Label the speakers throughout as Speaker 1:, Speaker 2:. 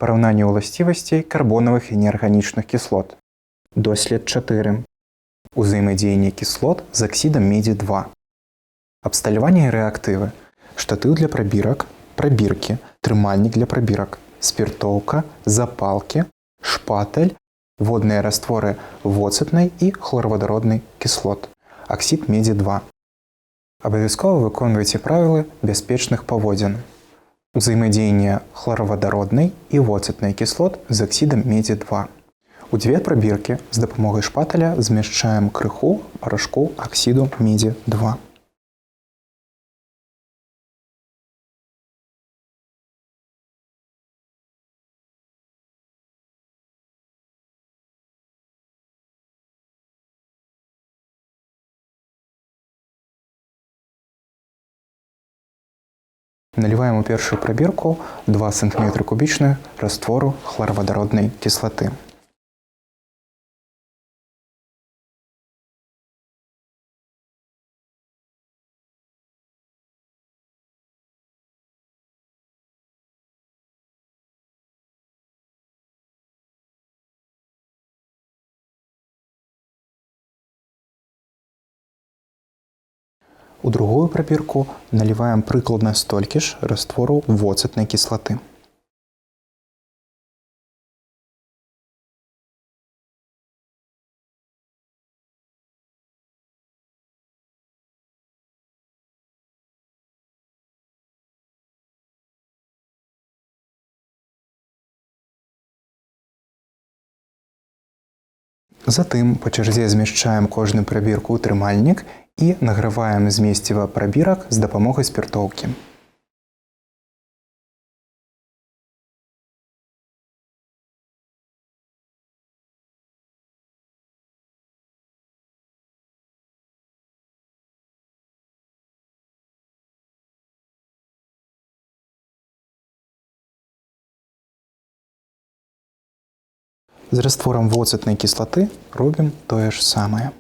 Speaker 1: Параўнанне ўласцівасцей карбонавых і неарганічных кіслот. Дослед 4. Узаемадзеянне кіслот з аксідам медзі-2. Абсталяванне і рэактывы. Штатыў для прабірак, прабіркі, трымальнік для прабірак, спіртоўка, запалкі, шпатэль, водныя растворы воцатнай і хлоравадароднай кіслот, аксід медзі-2. Абавязкова выконвайце правілы бяспечных паводзін. Узаемадзеянне хлоравадароднай і воцатнай кіслот з аксідам медзі-2. У дзве прабіркі з дапамогай шпаталя змяшчаем крыху парашку аксіду медзі-2. Наліваем у першую прабірку 2 см кубічных раствору хлоравадароднай кіслаты. У другую прабірку наліваем прыкладна столькі ж раствору воцатнай кіслаты. Затым па чарзе змяшчаем кожную прабірку ў трымальнік і награваем змесціва прабірак з дапамогай спіртоўкі. З растворам воцатнай кіслаты робім тое ж самае.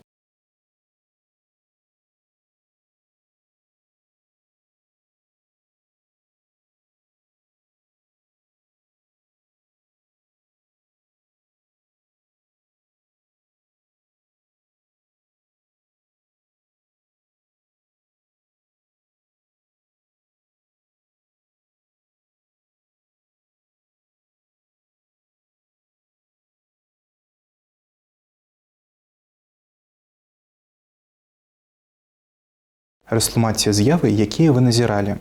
Speaker 1: Растлумачце з'явы, якія вы назіралі.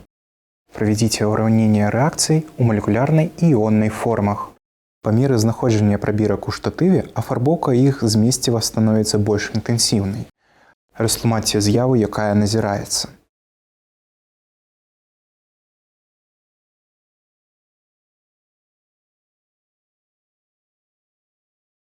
Speaker 1: Правядзіце ўраўненне рэакцый у малекулярнай і іоннай формах. Па меры знаходжання прабірак у штатыве афарбоўка іх змесціва становіцца больш інтэнсіўнай. Растлумачце з'яву, якая назіраецца.